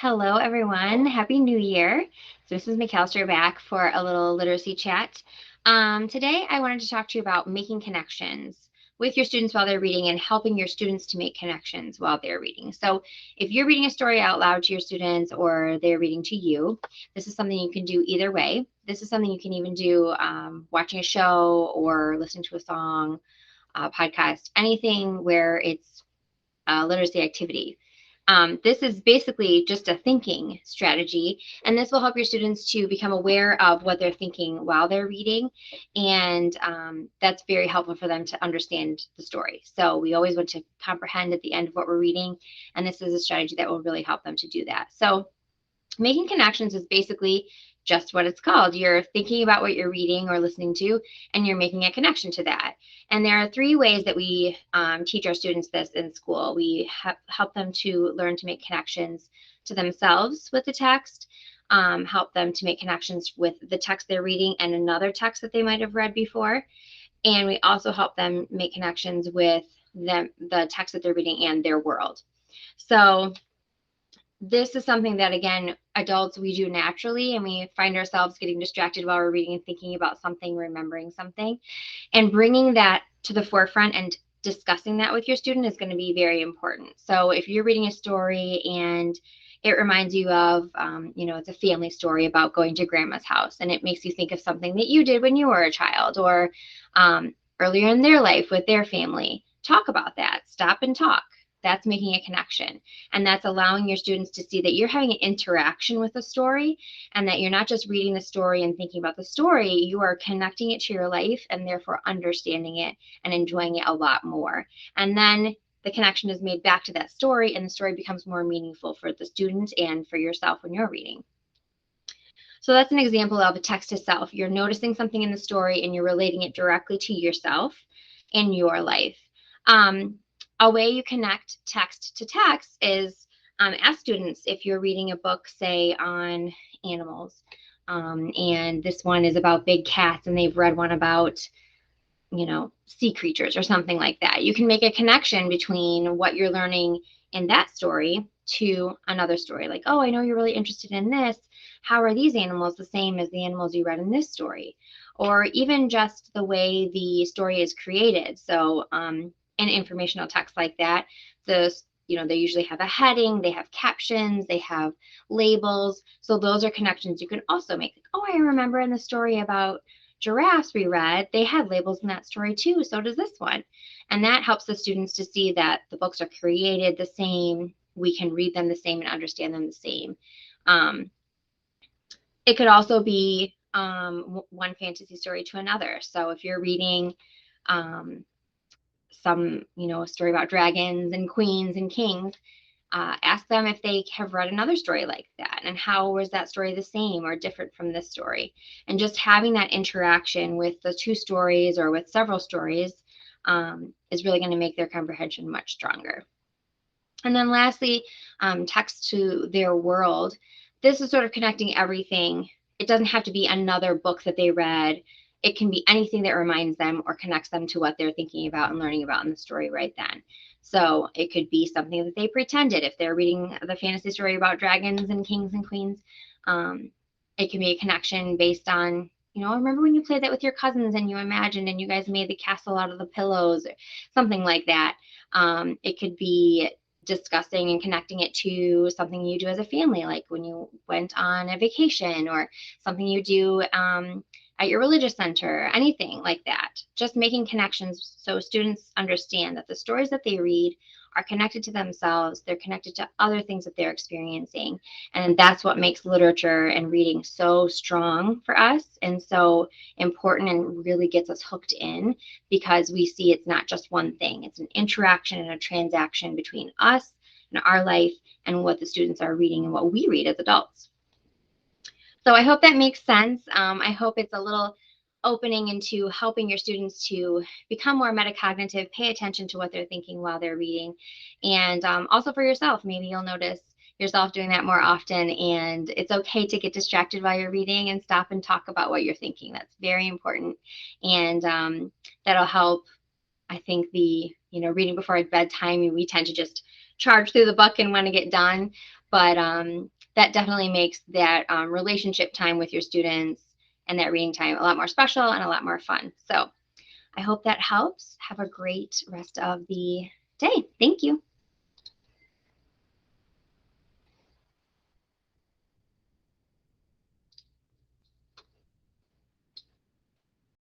Hello, everyone. Happy New Year. So this is McAllister back for a little literacy chat. Today, I wanted to talk to you about making connections with your students while they're reading and helping your students to make connections while they're reading. So if you're reading a story out loud to your students or they're reading to you, this is something you can do either way. This is something you can even do watching a show or listening to a song, podcast, anything where it's a literacy activity. This is basically just a thinking strategy, and this will help your students to become aware of what they're thinking while they're reading, and that's very helpful for them to understand the story. So we always want to comprehend at the end of what we're reading, and this is a strategy that will really help them to do that. So making connections is basically just what it's called. You're thinking about what you're reading or listening to, and you're making a connection to that. And there are three ways that we teach our students this in school. We help them to learn to make connections to themselves with the text, help them to make connections with the text they're reading and another text that they might have read before. And we also help them make connections with the text that they're reading and their world. So this is something that, again, adults, we do naturally, and we find ourselves getting distracted while we're reading and thinking about something, remembering something, and bringing that to the forefront and discussing that with your student is going to be very important. So if you're reading a story and it reminds you of, it's a family story about going to grandma's house, and it makes you think of something that you did when you were a child or earlier in their life with their family, talk about that. Stop and talk. That's making a connection. And that's allowing your students to see that you're having an interaction with the story and that you're not just reading the story and thinking about the story, you are connecting it to your life and therefore understanding it and enjoying it a lot more. And then the connection is made back to that story and the story becomes more meaningful for the student and for yourself when you're reading. So that's an example of a text to self. You're noticing something in the story and you're relating it directly to yourself in your life. A way you connect text to text is ask students if you're reading a book, say, on animals, and this one is about big cats and they've read one about, sea creatures or something like that. You can make a connection between what you're learning in that story to another story. Like, oh, I know you're really interested in this. How are these animals the same as the animals you read in this story? Or even just the way the story is created. So, an informational text like that, they usually have a heading, they have captions, they have labels. So those are connections you can also make. Like, oh, I remember in the story about giraffes we read, they had labels in that story too. So does this one. And that helps the students to see that the books are created the same. We can read them the same and understand them the same. It could also be one fantasy story to another. So if you're reading a story about dragons and queens and kings, ask them if they have read another story like that and how was that story the same or different from this story. And just having that interaction with the two stories or with several stories is really going to make their comprehension much stronger. And then lastly, text to their world. This is sort of connecting everything. It doesn't have to be another book that they read. It can be anything that reminds them or connects them to what they're thinking about and learning about in the story right then. So it could be something that they pretended. If they're reading the fantasy story about dragons and kings and queens, it can be a connection based on, remember when you played that with your cousins and you imagined and you guys made the castle out of the pillows or something like that. It could be discussing and connecting it to something you do as a family, like when you went on a vacation or something you do at your religious center, anything like that. Just making connections so students understand that the stories that they read are connected to themselves, they're connected to other things that they're experiencing. And that's what makes literature and reading so strong for us and so important and really gets us hooked in because we see it's not just one thing. It's an interaction and a transaction between us and our life and what the students are reading and what we read as adults. So I hope that makes sense. I hope it's a little opening into helping your students to become more metacognitive, pay attention to what they're thinking while they're reading. And also for yourself, maybe you'll notice yourself doing that more often. And it's okay to get distracted while you're reading and stop and talk about what you're thinking. That's very important. And that'll help, I think, reading before bedtime, we tend to just charge through the book and want to get done. but that definitely makes that relationship time with your students and that reading time a lot more special and a lot more fun. So I hope that helps. Have a great rest of the day. Thank you.